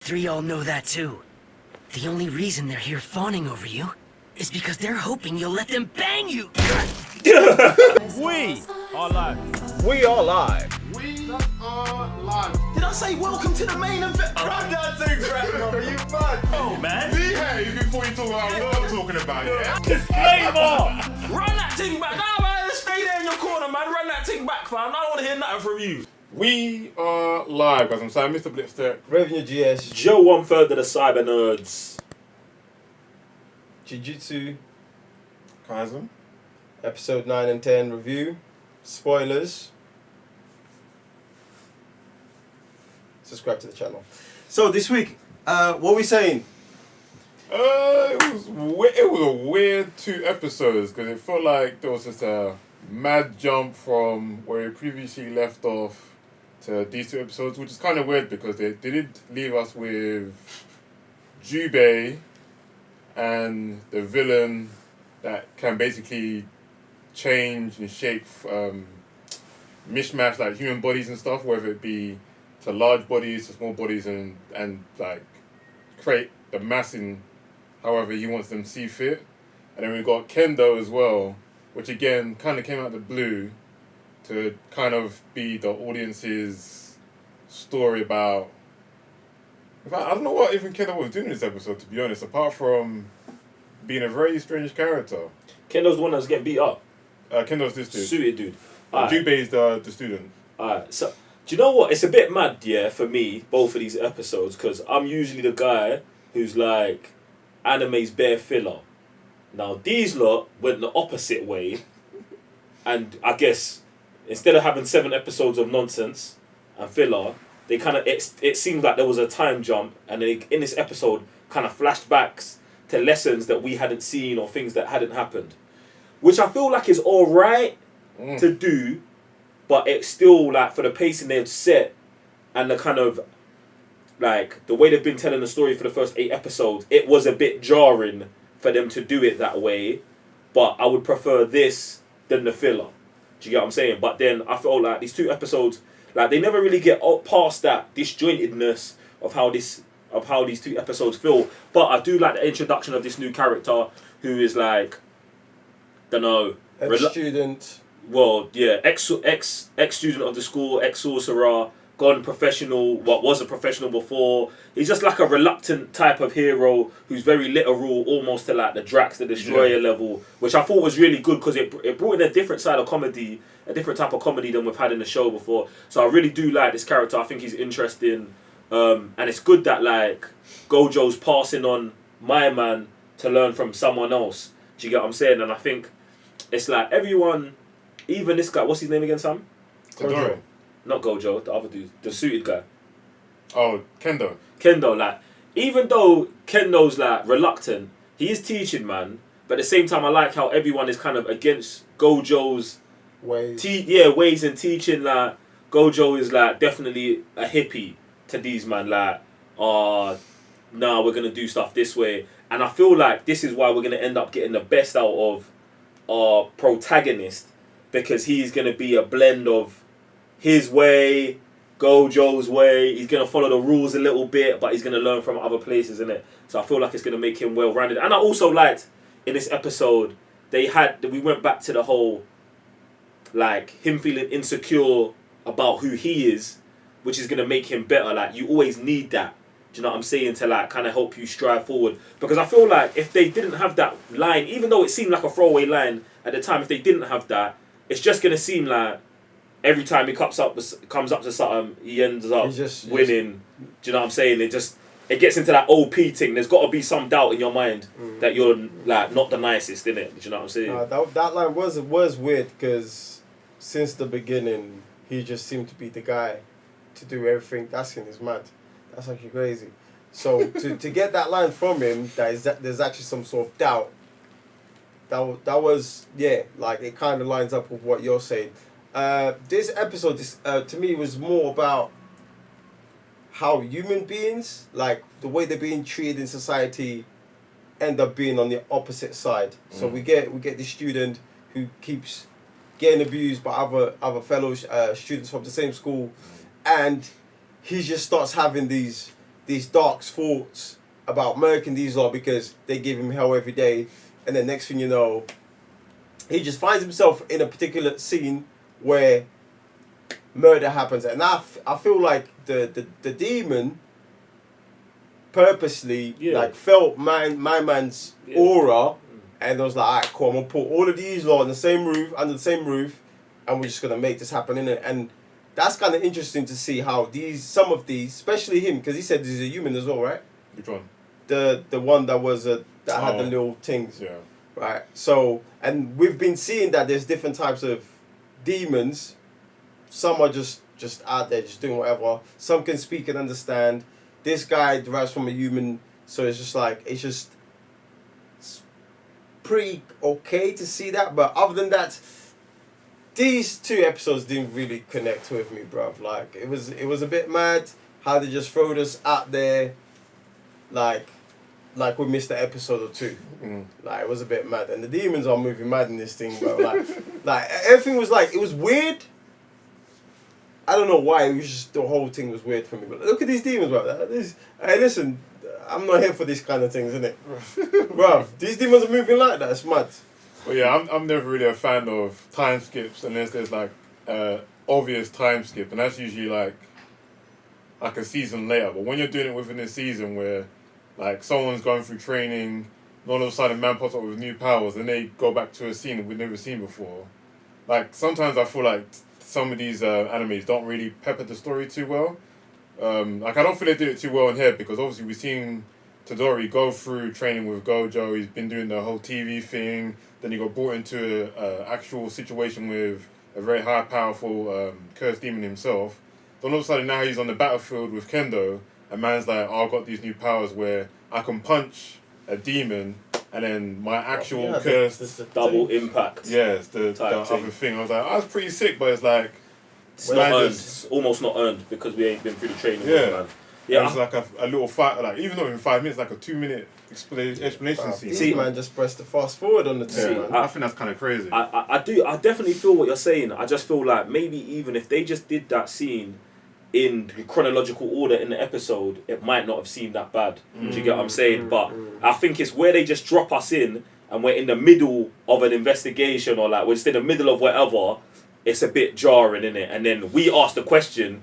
three all know that too. The only reason they're here fawning over you is because they're hoping you'll let them bang you. We are live. We are live. We are live. Did I say welcome to the main event? Run that thing, grandma, you mad? Oh, man. Behave before you talk about what I'm talking about, yeah? Disclaimer! Run that thing back. Nah, man, stay there in your corner, man. Run that thing back, fam. I don't want to hear nothing from you. We are live, guys. I'm sorry, Mr. Blipster. Revenue GS. Joe, 1/3 of the cyber nerds. Jujutsu Kaisen. episode 9 and 10 review. Spoilers. Subscribe to the channel. So this week, what are we saying? It was a weird 2 episodes because it felt like there was just a mad jump from where we previously left off to these 2 episodes, which is kind of weird because they did leave us with Junpei and the villain that can basically change and shape mishmash like human bodies and stuff, whether it be to large bodies, to small bodies, and like create the mass in however he wants them to see fit. And then we got Kento as well, which again kind of came out of the blue to kind of be the audience's story about. In fact, I don't know what even Kento was doing in this episode, to be honest, apart from being a very strange character. Kendo's the one that's getting beat up. Kento's this dude. Suited dude. Junpei's the student. Alright, so do you know what? It's a bit mad, yeah, for me, both of these episodes, because I'm usually the guy who's like, anime's bare filler. Now, these lot went the opposite way, and I guess instead of having 7 episodes of nonsense and filler, they kind of it seemed like there was a time jump, and they, in this episode, kind of flashbacks to lessons that we hadn't seen or things that hadn't happened, which I feel like is all right to do, but it's still like for the pacing they've set and the kind of like the way they've been telling the story for the first 8 episodes, it was a bit jarring for them to do it that way. But I would prefer this than the filler. Do you get what I'm saying? But then I felt like these 2 episodes, like they never really get past that disjointedness of how these 2 episodes feel. But I do like the introduction of this new character who is like, don't know, Ex-student. well, yeah, ex-student of the school, ex-sorcerer, gone professional, what was a professional before. He's just like a reluctant type of hero who's very literal, almost to like the Drax the Destroyer level, which I thought was really good because it brought in a different side of comedy, a different type of comedy than we've had in the show before. So I really do like this character. I think he's interesting. And it's good that like Gojo's passing on my man to learn from someone else. Do you get what I'm saying? And I think it's like everyone, even this guy, what's his name again, Sam? Itadori. Not Gojo, the other dude, the suited guy. Oh, Kento. Kendo, like, even though Kendo's like reluctant, he is teaching, man. But at the same time, I like how everyone is kind of against Gojo's Ways. ways in teaching. Like, Gojo is like definitely a hippie to these man. Like, nah, we're gonna do stuff this way. And I feel like this is why we're gonna end up getting the best out of our protagonist, because he's gonna be a blend of his way, Gojo's way. He's gonna follow the rules a little bit, but he's gonna learn from other places, innit? So I feel like it's gonna make him well-rounded. And I also liked in this episode we went back to the whole like him feeling insecure about who he is, which is gonna make him better. Like you always need that. Do you know what I'm saying? To like kind of help you strive forward. Because I feel like if they didn't have that line, even though it seemed like a throwaway line at the time, if they didn't have that, it's just gonna seem like every time he comes up to something, he ends up winning. Do you know what I'm saying? It gets into that OP thing. There's got to be some doubt in your mind that you're like not the nicest, innit? Do you know what I'm saying? That line was weird because since the beginning he just seemed to be the guy to do everything. That's mad. That's actually crazy. So to get that line from him, there's actually some sort of doubt. That was like it kind of lines up with what you're saying. This episode, to me, was more about how human beings, like the way they're being treated in society, end up being on the opposite side. So we get this student who keeps getting abused by other fellow students from the same school, and he just starts having these these dark thoughts about murking these lot because they give him hell every day, and then next thing you know, he just finds himself in a particular scene where murder happens, and I feel like the demon purposely like felt my man's aura, and I was like, alright, cool, I'm gonna put all of these lot on the same roof, under the same roof, and we're just gonna make this happen, innit? And that's kind of interesting to see how some of these, especially him, because he said he's a human as well, right? Which one? The one that was that had the little things. Yeah. Right. So, and we've been seeing that there's different types of demons. Some are just out there, just doing whatever. Some can speak and understand. This guy derives from a human, so it's just like it's pretty okay to see that. But other than that, these 2 episodes didn't really connect with me, bruv. Like it was a bit mad how they just throwed us out there, like we missed the episode or 2. Like it was a bit mad, and the demons are moving mad in this thing, bro. Like everything was like, it was weird. I don't know why. It was just, the whole thing was weird for me. But look at these demons, bro. Hey, listen, I'm not here for these kind of things, innit? Bro, these demons are moving like that. It's mad. Well, yeah, I'm never really a fan of time skips unless there's like obvious time skip, and that's usually like a season later. But when you're doing it within a season where like someone's going through training, and all of a sudden man pops up with new powers, and they go back to a scene that we've never seen before. Like sometimes I feel like some of these animes don't really pepper the story too well. Like I don't feel they do it too well in here, because obviously we've seen Itadori go through training with Gojo. He's been doing the whole TV thing. Then he got brought into an actual situation with a very high, powerful cursed demon himself. Then all of a sudden now he's on the battlefield with Kendo, and man's like, oh, I've got these new powers where I can punch a demon, and then my actual cursed... Double impact. Yes, the other thing. I was like, oh, that's pretty sick, but it's like... It's not earned. It's almost not earned because we ain't been through the training with it, man. Yeah, it's like a little fight, like even not even 5 minutes, like a 2-minute explanation scene. See, man, just press the fast forward on the two. I think that's kind of crazy. I definitely feel what you're saying. I just feel like maybe even if they just did that scene in chronological order in the episode, it might not have seemed that bad. Do you get what I'm saying? But I think it's where they just drop us in and we're in the middle of an investigation, or like we're just in the middle of whatever. It's a bit jarring, innit? And then we ask the question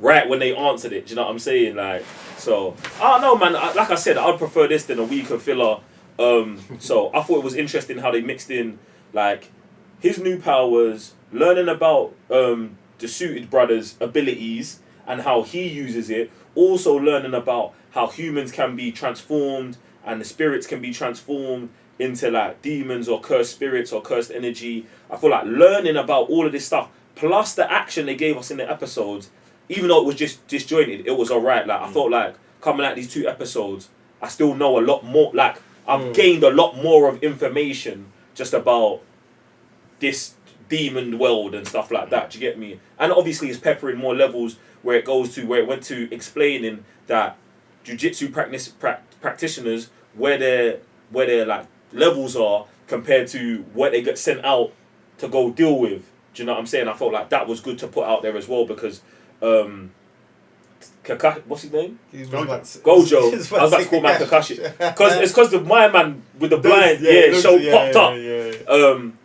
right when they answered it. Do you know what I'm saying? Like, so I don't know, man. Like I said, I'd prefer this than a week of filler. So I thought it was interesting how they mixed in like his new powers, learning about the Suited Brothers' abilities and how he uses it. Also learning about how humans can be transformed and the spirits can be transformed into like demons or cursed spirits or cursed energy. I feel like learning about all of this stuff plus the action they gave us in the episodes, even though it was just disjointed, it was alright. Like I felt like coming out these 2 episodes, I still know a lot more. Like I've gained a lot more of information just about this demon world and stuff like that. Do you get me? And obviously it's peppering more levels where it went to explaining that Jujutsu practitioners where their like levels are compared to what they get sent out to go deal with. Do you know what I'm saying? I felt like that was good to put out there as well because what's his name? Gojo. I was about to call man Kakashi. Because of my man with the blind popped up.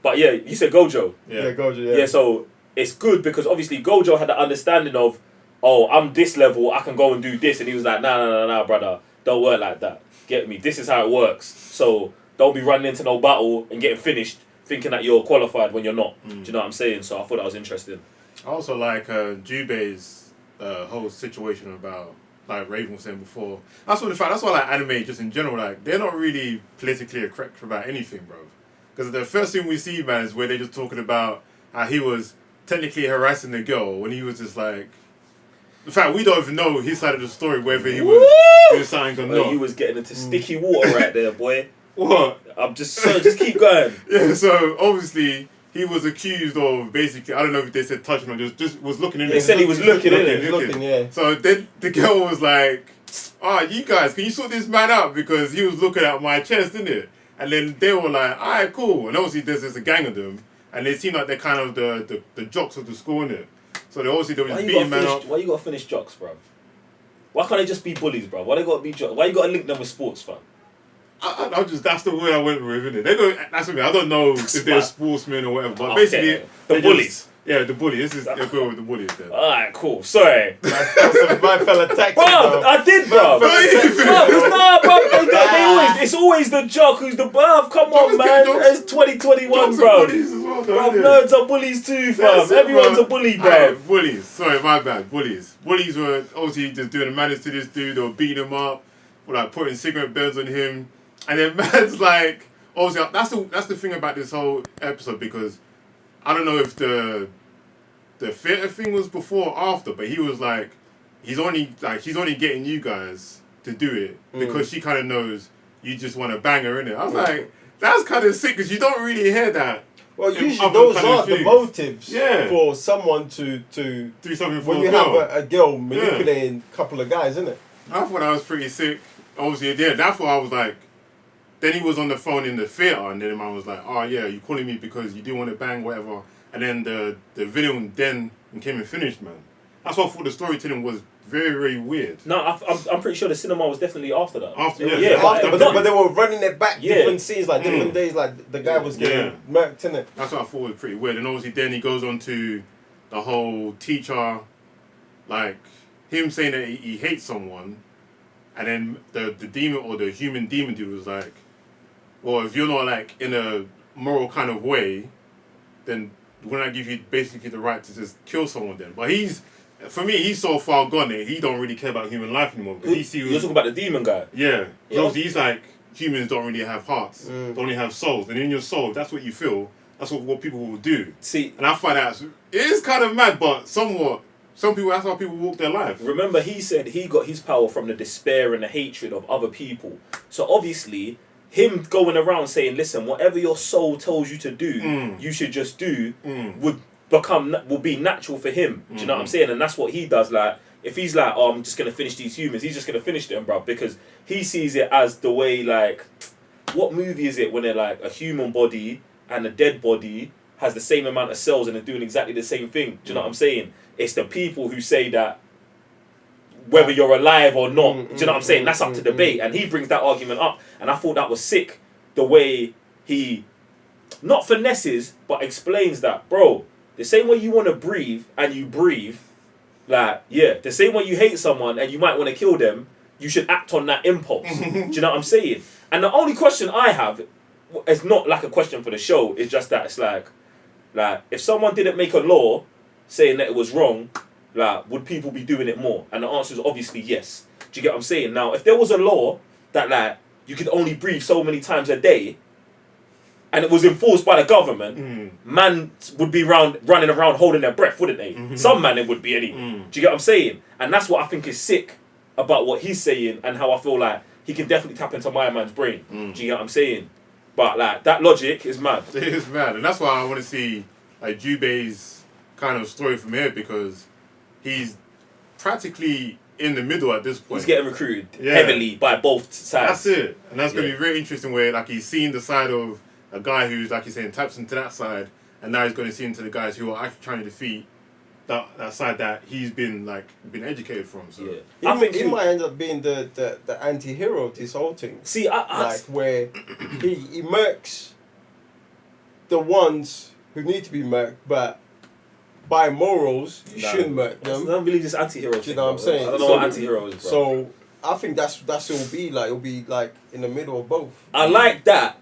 But yeah, you said Gojo. Yeah, Gojo, Yeah, so it's good because obviously Gojo had the understanding of, oh, I'm this level, I can go and do this. And he was like, nah, brother. Don't work like that. Get me? This is how it works. So don't be running into no battle and getting finished thinking that you're qualified when you're not. Do you know what I'm saying? So I thought that was interesting. I also like Junpei's whole situation about, like Raven was saying before. That's why I like anime just in general. Like they're not really politically correct about anything, bro. Because the first thing we see, man, is where they're just talking about how he was technically harassing the girl when he was just like. In fact, we don't even know his side of the story, whether he was doing something or not. You was getting into sticky water right there, boy. What? I'm just keep going. Yeah, so obviously he was accused of basically, I don't know if they said touching or just was looking in. They said he was looking. Yeah. So then the girl was like, you guys, can you sort this man out? Because he was looking at my chest, didn't it? And then they were like, alright, cool. And obviously there's a gang of them. And they seem like they're kind of the jocks of the school, innit? So they was beating man up. Why you gotta finish jocks, bro? Why can't they just be bullies, bro? Why they gotta be? Why you gotta link them with sports, fam? I just that's the way I went with it. They don't. That's what I mean. I don't know if they're sportsmen or whatever, but Okay. basically The they bullies. Just, yeah, the bullies. This is a girl with the bullies. Then. Alright, cool. Sorry. My fella tactic, Bro, though. I did, bro. Man, It's always the jock who's the bruv. Come on, Jocks man. get jocks. It's 2021, Jocks bro. are bullies as well, though, Bruv, innit? nerds are bullies too, fam. That's it, Everyone's bro. a bully, Alright, bro. bullies. Sorry, my bad. Bullies. Bullies were obviously just doing the madness to this dude. They were beating him up, or like putting cigarette burns on him, and then man's like, obviously that's the thing about this whole episode, because I don't know if the theatre thing was before or after, but he was like, he's only getting you guys to do it because she kind of knows you just want to bang her in it. I was like, that's kind of sick, because you don't really hear that. Well, in usually other those kind of are the things. motives Yeah. for someone to Do something for when a you girl. have a girl manipulating a couple of guys, isn't it? I thought that was pretty sick. Obviously, yeah, that's why I was like. Then he was on the phone in the theatre, and then I was like, "Oh yeah, you calling me because you didn't want to bang, whatever." And then the villain then came and finished, man. That's why I thought the storytelling was very, very weird. No, I'm pretty sure the cinema was definitely after that. After, Yeah, yeah, but- But they were running it back Yeah. different scenes, like different days, like the guy was getting murked, innit? That's what I thought was pretty weird. And obviously, then he goes on to the whole teacher, like him saying that he hates someone, and then the demon or the human demon dude was like, well, if you're not like in a moral kind of way, then wouldn't I give you basically the right to just kill someone then? But for me, he's so far gone that he don't really care about human life anymore. Because You're talking about the demon guy. yeah. Yeah. Obviously, he's like, humans don't really have hearts, don't really have souls. And in your soul, if that's what you feel, that's what people will do. See, And I find that it is kind of mad, but somewhat, some people, that's how people walk their life. remember he said he got his power from the despair and the hatred of other people. So obviously, him going around saying, listen, whatever your soul tells you to do, you should just do, will be natural for him. Do you know what I'm saying? And that's what he does. Like, if he's like, oh, I'm just going to finish these humans, he's just going to finish them, bro. Because he sees it as the way, like, what movie is it when they're like a human body and a dead body has the same amount of cells and they're doing exactly the same thing? Do you know what I'm saying? It's the people who say that whether you're alive or not, do you know what I'm saying? That's up to debate. And he brings that argument up. And I thought that was sick, the way he, not finesses, but explains that, bro, the same way you want to breathe and you breathe, like, yeah, the same way you hate someone and you might want to kill them, you should act on that impulse. Do you know what I'm saying? And the only question I have is not like a question for the show, it's just that it's like if someone didn't make a law saying that it was wrong, like, would people be doing it more? And the answer is obviously yes. Do you get what I'm saying? Now, if there was a law that, like, you could only breathe so many times a day, and it was enforced by the government, man would be running around holding their breath, wouldn't they? Some man it would be anyway. Do you get what I'm saying? And that's what I think is sick about what he's saying and how I feel like he can definitely tap into my man's brain. Do you get what I'm saying? But, like, that logic is mad. It is mad. And that's why I want to see, like, Junpei's kind of story from here, because he's practically in the middle at this point. He's getting recruited heavily by both sides. That's it. And that's going to be very interesting, where, like, he's seen the side of a guy who's, like you're saying, taps into that side, and now he's going to see into the guys who are actually trying to defeat that side that he's been educated from. So Yeah. I think he might end up being the anti-hero of this whole thing. See, Like, where he murks the ones who need to be murked, but by morals, you shouldn't murk I them. don't believe this anti-hero Do you know what I'm bro. saying? I don't know what anti-hero is, bro. So I think that's what it'll be like. It'll be like in the middle of both. I like that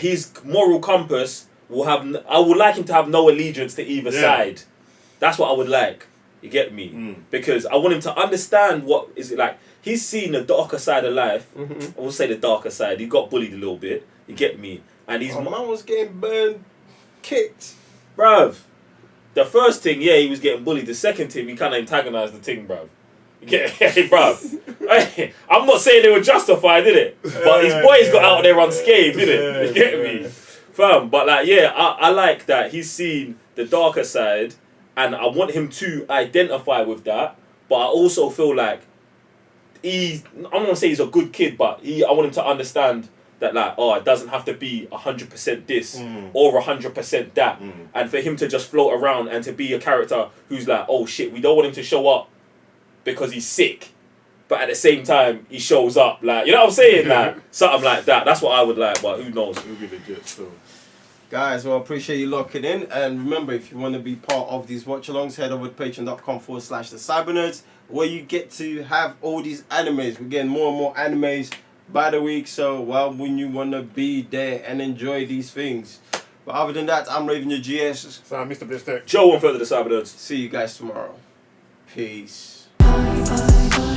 his moral compass will have. I would like him to have no allegiance to either side. That's what I would like. You get me? Because I want him to understand what is it like. He's seen the darker side of life. I will say the darker side. He got bullied a little bit. You get me? And he's Man was getting burned, kicked. bruv. The first thing, he was getting bullied. The second thing, he kind of antagonized the thing, bruv. You get hey, bruv. Hey, I'm not saying they were justified, did it? But his boys got out there unscathed, didn't it? You get me? Fam, but like, I like that he's seen the darker side, and I want him to identify with that, but I also feel like I'm not going to say he's a good kid, but I want him to understand that, like, it doesn't have to be 100% this or 100% that. And for him to just float around and to be a character who's like, oh shit, we don't want him to show up because he's sick. but at the same time he shows up. Like, you know what I'm saying? Like something like that. That's what I would like, but who knows? It would be legit still. Guys, well, appreciate you locking in. And remember, if you want to be part of these watch-alongs, head over to patreon.com/thecybernerds, where you get to have all these animes. We're getting more and more animes by the week. So, well, when you want to be there and enjoy these things. But other than that, I'm Raven your GS. So, Mr. Blitztech. Joe and further the Cyber Nerds. See you guys tomorrow. Peace. Bye.